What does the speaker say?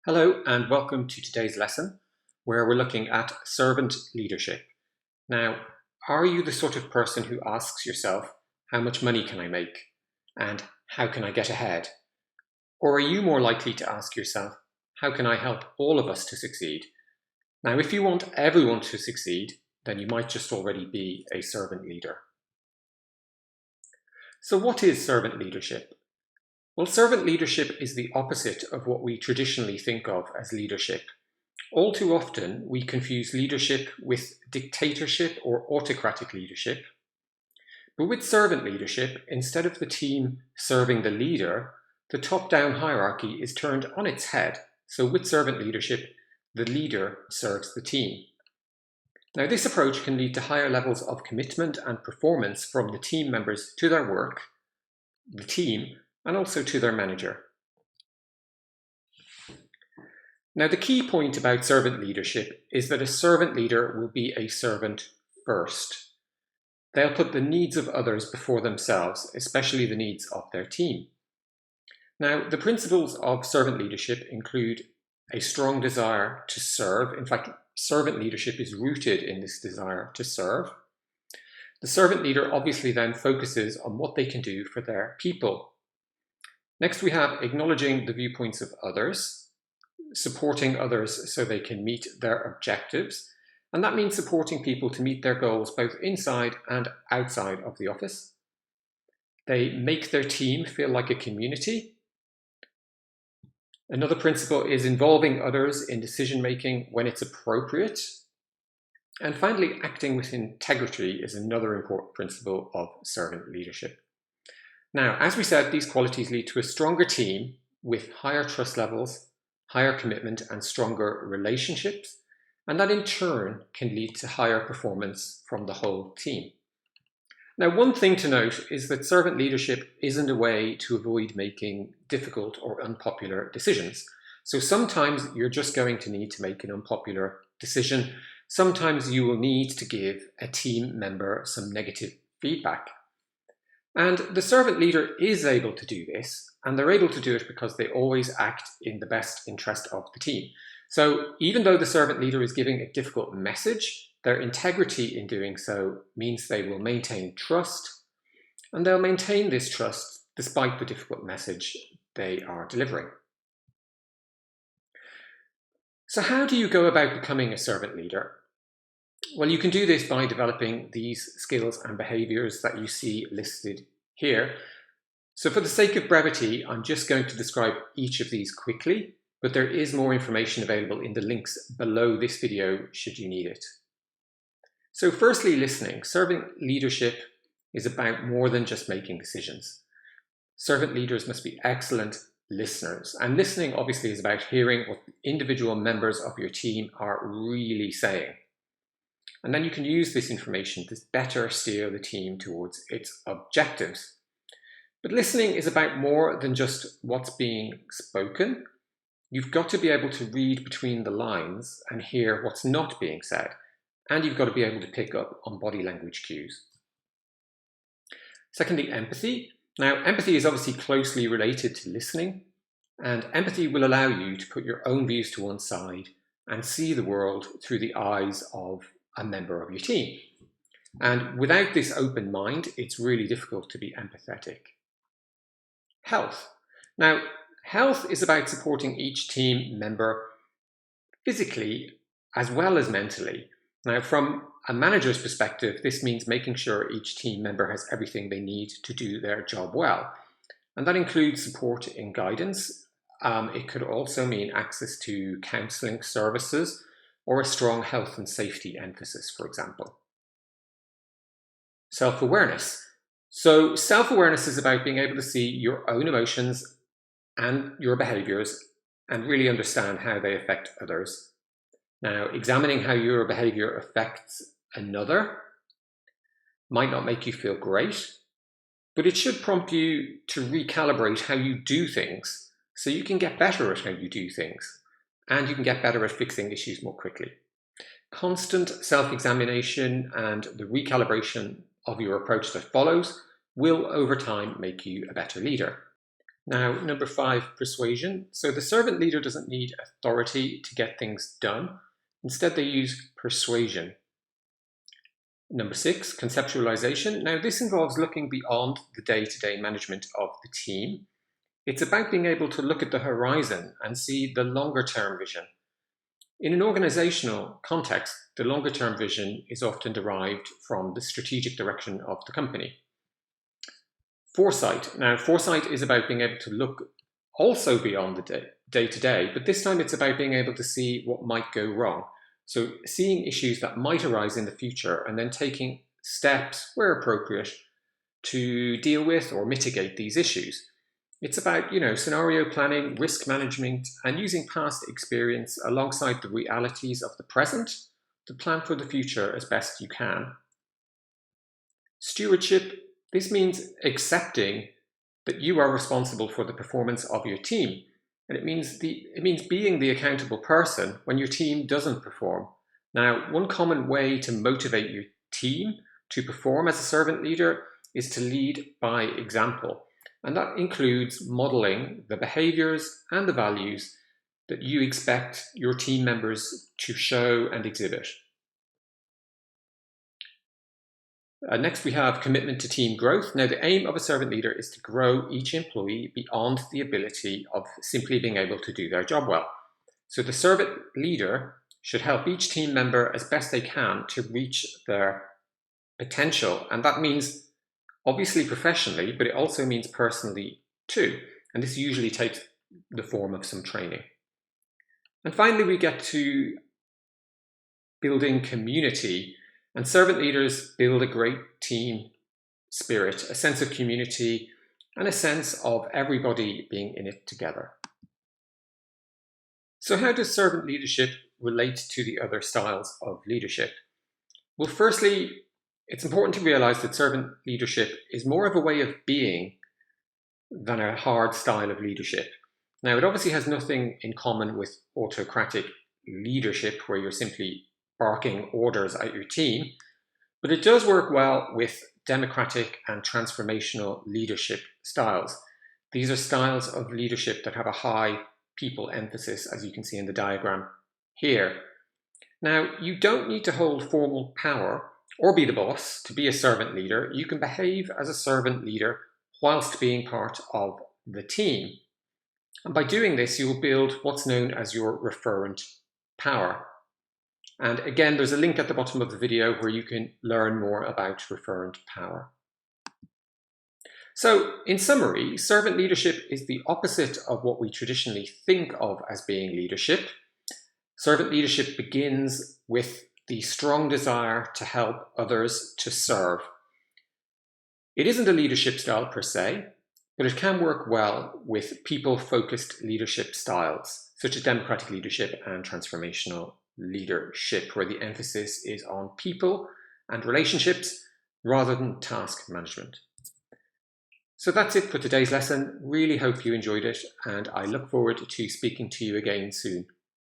Hello and welcome to today's lesson where we're looking at servant leadership. Now, are you the sort of person who asks yourself, how much money can I make? And how can I get ahead? Or are you more likely to ask yourself, how can I help all of us to succeed? Now, if you want everyone to succeed, then you might just already be a servant leader. So what is servant leadership? Well, servant leadership is the opposite of what we traditionally think of as leadership. All too often, we confuse leadership with dictatorship or autocratic leadership. But with servant leadership, instead of the team serving the leader, the top-down hierarchy is turned on its head. So with servant leadership, the leader serves the team. Now, this approach can lead to higher levels of commitment and performance from the team members to their work, the team, and also to their manager. Now, the key point about servant leadership is that a servant leader will be a servant first. They'll put the needs of others before themselves, especially the needs of their team. Now, the principles of servant leadership include a strong desire to serve. In fact, servant leadership is rooted in this desire to serve. The servant leader obviously then focuses on what they can do for their people. Next, we have acknowledging the viewpoints of others, supporting others so they can meet their objectives, and that means supporting people to meet their goals both inside and outside of the office. They make their team feel like a community. Another principle is involving others in decision-making when it's appropriate. And finally, acting with integrity is another important principle of servant leadership. Now, as we said, these qualities lead to a stronger team with higher trust levels, higher commitment, and stronger relationships, and that in turn can lead to higher performance from the whole team. Now, one thing to note is that servant leadership isn't a way to avoid making difficult or unpopular decisions. So sometimes you're just going to need to make an unpopular decision. Sometimes you will need to give a team member some negative feedback. And the servant leader is able to do this, and they're able to do it because they always act in the best interest of the team. So even though the servant leader is giving a difficult message, their integrity in doing so means they will maintain trust, and they'll maintain this trust despite the difficult message they are delivering. So how do you go about becoming a servant leader? Well, you can do this by developing these skills and behaviors that you see listed here. So for the sake of brevity, I'm just going to describe each of these quickly, but there is more information available in the links below this video should you need it. So firstly, listening. Servant leadership is about more than just making decisions. Servant leaders must be excellent listeners, and listening obviously is about hearing what individual members of your team are really saying. And then you can use this information to better steer the team towards its objectives. But listening is about more than just what's being spoken. You've got to be able to read between the lines and hear what's not being said. And you've got to be able to pick up on body language cues. Secondly, empathy. Now, empathy is obviously closely related to listening, and empathy will allow you to put your own views to one side and see the world through the eyes of a member of your team. And without this open mind, it's really difficult to be empathetic. Health. Now, health is about supporting each team member physically as well as mentally. Now, from a manager's perspective, this means making sure each team member has everything they need to do their job well. And that includes support and guidance. It could also mean access to counselling services or a strong health and safety emphasis, for example. Self-awareness. So self-awareness is about being able to see your own emotions and your behaviours and really understand how they affect others. Now, examining how your behaviour affects another might not make you feel great, but it should prompt you to recalibrate how you do things so you can get better at how you do things. And you can get better at fixing issues more quickly. Constant self-examination and the recalibration of your approach that follows will over time make you a better leader. Now, number 5, persuasion. So the servant leader doesn't need authority to get things done. Instead, they use persuasion. Number 6, conceptualization. Now, this involves looking beyond the day-to-day management of the team. It's about being able to look at the horizon and see the longer-term vision. In an organizational context, the longer-term vision is often derived from the strategic direction of the company. Foresight. Now, foresight is about being able to look also beyond the day-to-day, but this time it's about being able to see what might go wrong. So seeing issues that might arise in the future and then taking steps where appropriate to deal with or mitigate these issues. It's about, scenario planning, risk management, and using past experience alongside the realities of the present to plan for the future as best you can. Stewardship. This means accepting that you are responsible for the performance of your team. And it means being the accountable person when your team doesn't perform. Now, one common way to motivate your team to perform as a servant leader is to lead by example. And that includes modeling the behaviors and the values that you expect your team members to show and exhibit. Next, we have commitment to team growth. Now, the aim of a servant leader is to grow each employee beyond the ability of simply being able to do their job well. So the servant leader should help each team member as best they can to reach their potential. And that means obviously professionally, but it also means personally too. And this usually takes the form of some training. And finally, we get to building community. And servant leaders build a great team spirit, a sense of community, and a sense of everybody being in it together. So how does servant leadership relate to the other styles of leadership? Well, firstly, it's important to realize that servant leadership is more of a way of being than a hard style of leadership. Now, it obviously has nothing in common with autocratic leadership, where you're simply barking orders at your team, but it does work well with democratic and transformational leadership styles. These are styles of leadership that have a high people emphasis, as you can see in the diagram here. Now, you don't need to hold formal power or be the boss to be a servant leader. You can behave as a servant leader whilst being part of the team. And by doing this, you will build what's known as your referent power. And again, there's a link at the bottom of the video where you can learn more about referent power. So, in summary, servant leadership is the opposite of what we traditionally think of as being leadership. Servant leadership begins with the strong desire to help others to serve. It isn't a leadership style per se, but it can work well with people-focused leadership styles, such as democratic leadership and transformational leadership, where the emphasis is on people and relationships rather than task management. So that's it for today's lesson. Really hope you enjoyed it, and I look forward to speaking to you again soon.